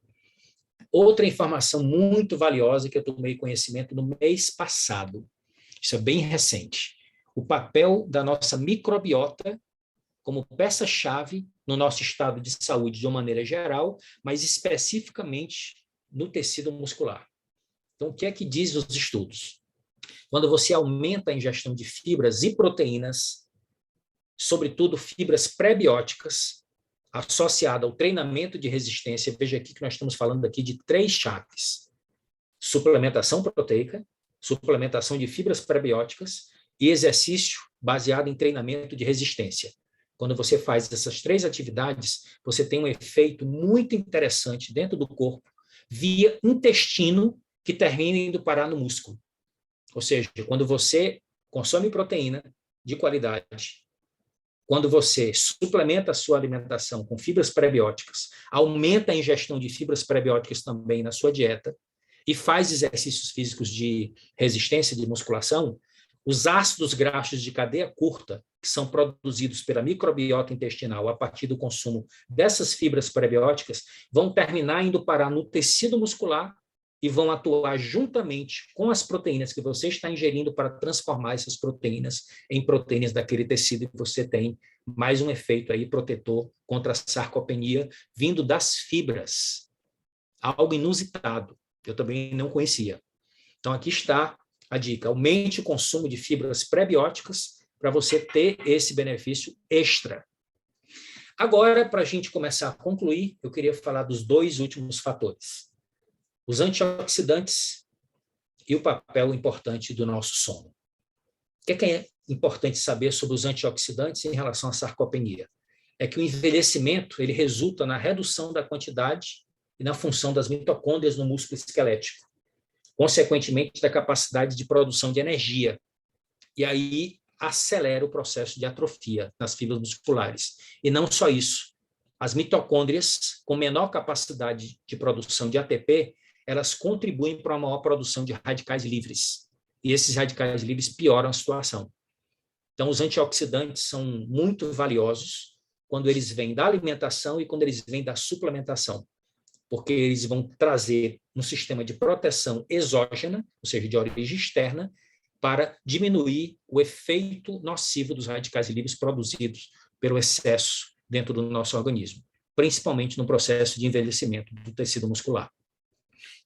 Outra informação muito valiosa que eu tomei conhecimento no mês passado, isso é bem recente, o papel da nossa microbiota como peça-chave no nosso estado de saúde de uma maneira geral, mas especificamente no tecido muscular. Então, o que é que diz os estudos? Quando você aumenta a ingestão de fibras e proteínas, sobretudo fibras pré-bióticas, associada ao treinamento de resistência, veja aqui que nós estamos falando aqui de 3 chaves: suplementação proteica, suplementação de fibras pré-bióticas e exercício baseado em treinamento de resistência. Quando você faz essas 3 atividades, você tem um efeito muito interessante dentro do corpo, via intestino, que termina indo parar no músculo. Ou seja, quando você consome proteína de qualidade, quando você suplementa a sua alimentação com fibras pré-bióticas, aumenta a ingestão de fibras pré-bióticas também na sua dieta e faz exercícios físicos de resistência de musculação, os ácidos graxos de cadeia curta, que são produzidos pela microbiota intestinal a partir do consumo dessas fibras pré-bióticas, vão terminar indo parar no tecido muscular e vão atuar juntamente com as proteínas que você está ingerindo para transformar essas proteínas em proteínas daquele tecido, e você tem mais um efeito aí protetor contra a sarcopenia vindo das fibras. Algo inusitado, que eu também não conhecia. Então, aqui está a dica: aumente o consumo de fibras pré-bióticas para você ter esse benefício extra. Agora, para a gente começar a concluir, eu queria falar dos 2 últimos fatores: os antioxidantes e o papel importante do nosso sono. O que é importante saber sobre os antioxidantes em relação à sarcopenia? É que o envelhecimento ele resulta na redução da quantidade e na função das mitocôndrias no músculo esquelético, consequentemente da capacidade de produção de energia. E aí acelera o processo de atrofia nas fibras musculares. E não só isso, as mitocôndrias com menor capacidade de produção de ATP, elas contribuem para uma maior produção de radicais livres. E esses radicais livres pioram a situação. Então, os antioxidantes são muito valiosos quando eles vêm da alimentação e quando eles vêm da suplementação, porque eles vão trazer um sistema de proteção exógena, ou seja, de origem externa, para diminuir o efeito nocivo dos radicais livres produzidos pelo excesso dentro do nosso organismo, principalmente no processo de envelhecimento do tecido muscular.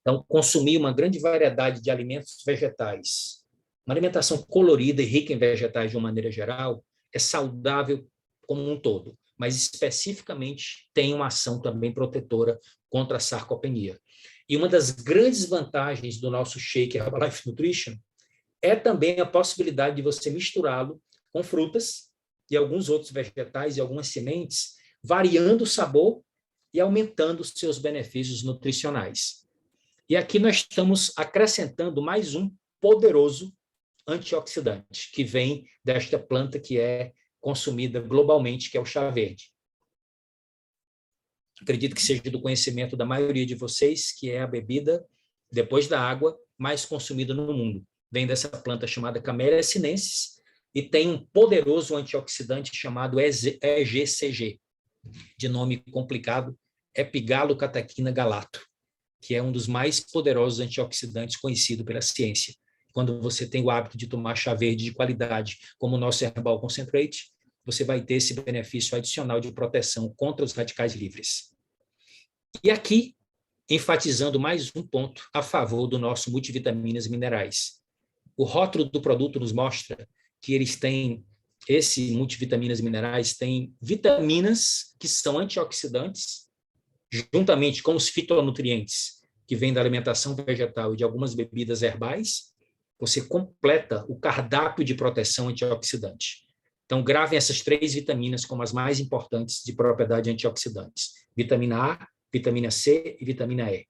Então, consumir uma grande variedade de alimentos vegetais, uma alimentação colorida e rica em vegetais de uma maneira geral, é saudável como um todo, mas especificamente tem uma ação também protetora contra a sarcopenia. E uma das grandes vantagens do nosso shake Herbalife Nutrition é também a possibilidade de você misturá-lo com frutas e alguns outros vegetais e algumas sementes, variando o sabor e aumentando os seus benefícios nutricionais. E aqui nós estamos acrescentando mais um poderoso antioxidante, que vem desta planta que é consumida globalmente, que é o chá verde. Acredito que seja do conhecimento da maioria de vocês, que é a bebida, depois da água, mais consumida no mundo. Vem dessa planta chamada Camellia sinensis e tem um poderoso antioxidante chamado EGCG, de nome complicado, epigalocatequina galato, que é um dos mais poderosos antioxidantes conhecido pela ciência. Quando você tem o hábito de tomar chá verde de qualidade, como o nosso Herbal Concentrate, você vai ter esse benefício adicional de proteção contra os radicais livres. E aqui, enfatizando mais um ponto a favor do nosso multivitaminas e minerais. O rótulo do produto nos mostra que eles têm, esse multivitaminas e minerais tem vitaminas que são antioxidantes, juntamente com os fitonutrientes que vêm da alimentação vegetal e de algumas bebidas herbais, você completa o cardápio de proteção antioxidante. Então, gravem essas 3 vitaminas como as mais importantes de propriedade antioxidantes: vitamina A, vitamina C e vitamina E.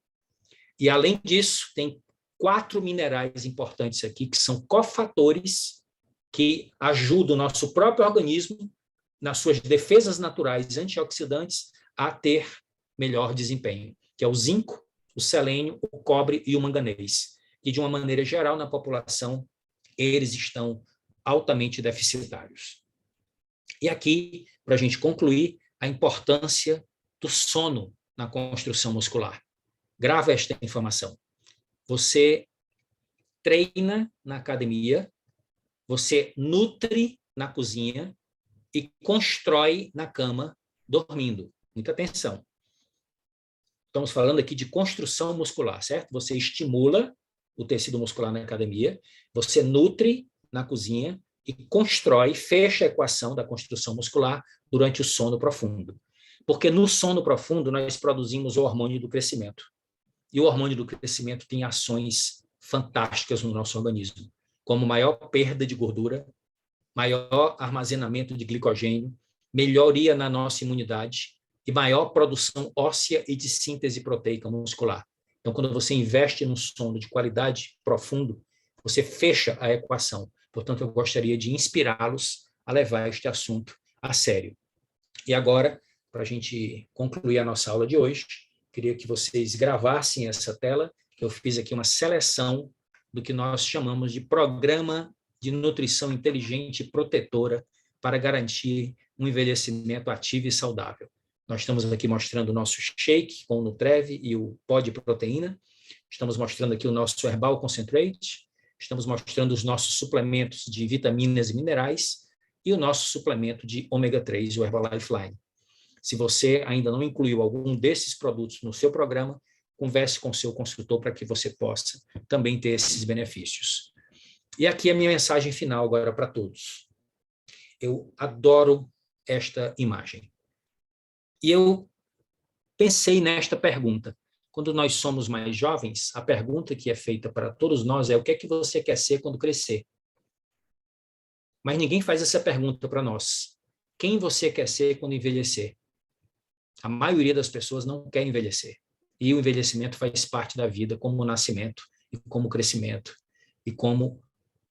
E, além disso, tem 4 minerais importantes aqui, que são cofatores que ajudam o nosso próprio organismo, nas suas defesas naturais antioxidantes, a ter melhor desempenho, que é o zinco, o selênio, o cobre e o manganês, que de uma maneira geral na população eles estão altamente deficitários. E aqui, para a gente concluir, a importância do sono na construção muscular. Grava esta informação. Você treina na academia, você nutre na cozinha e constrói na cama, dormindo. Muita atenção. Estamos falando aqui de construção muscular, certo? Você estimula o tecido muscular na academia, você nutre na cozinha e constrói, fecha a equação da construção muscular durante o sono profundo. Porque no sono profundo nós produzimos o hormônio do crescimento. E o hormônio do crescimento tem ações fantásticas no nosso organismo, como maior perda de gordura, maior armazenamento de glicogênio, melhoria na nossa imunidade e maior produção óssea e de síntese proteica muscular. Então, quando você investe num sono de qualidade profundo, você fecha a equação. Portanto, eu gostaria de inspirá-los a levar este assunto a sério. E agora, para a gente concluir a nossa aula de hoje, queria que vocês gravassem essa tela, que eu fiz aqui uma seleção do que nós chamamos de Programa de Nutrição Inteligente e Protetora para garantir um envelhecimento ativo e saudável. Nós estamos aqui mostrando o nosso shake com o Nutrev e o pó de proteína. Estamos mostrando aqui o nosso Herbal Concentrate. Estamos mostrando os nossos suplementos de vitaminas e minerais e o nosso suplemento de ômega 3, o Herbalife Line. Se você ainda não incluiu algum desses produtos no seu programa, converse com o seu consultor para que você possa também ter esses benefícios. E aqui a minha mensagem final agora para todos. Eu adoro esta imagem. E eu pensei nesta pergunta. Quando nós somos mais jovens, a pergunta que é feita para todos nós é: o que é que você quer ser quando crescer? Mas ninguém faz essa pergunta para nós. Quem você quer ser quando envelhecer? A maioria das pessoas não quer envelhecer. E o envelhecimento faz parte da vida, como o nascimento, e como o crescimento, e como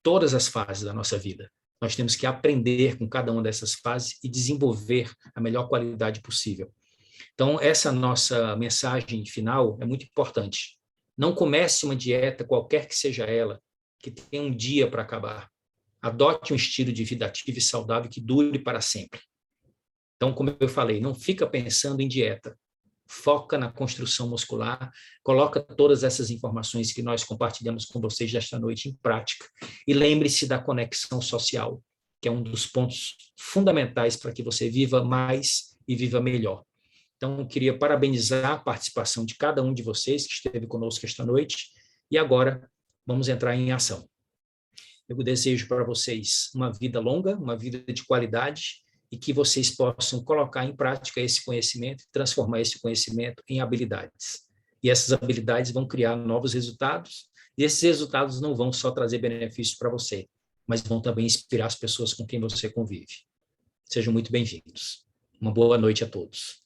todas as fases da nossa vida. Nós temos que aprender com cada uma dessas fases e desenvolver a melhor qualidade possível. Então, essa nossa mensagem final é muito importante. Não comece uma dieta, qualquer que seja ela, que tenha um dia para acabar. Adote um estilo de vida ativo e saudável que dure para sempre. Então, como eu falei, não fica pensando em dieta. Foca na construção muscular, coloca todas essas informações que nós compartilhamos com vocês desta noite em prática. E lembre-se da conexão social, que é um dos pontos fundamentais para que você viva mais e viva melhor. Então, eu queria parabenizar a participação de cada um de vocês que esteve conosco esta noite. E agora, vamos entrar em ação. Eu desejo para vocês uma vida longa, uma vida de qualidade, e que vocês possam colocar em prática esse conhecimento e transformar esse conhecimento em habilidades. E essas habilidades vão criar novos resultados, e esses resultados não vão só trazer benefícios para você, mas vão também inspirar as pessoas com quem você convive. Sejam muito bem-vindos. Uma boa noite a todos.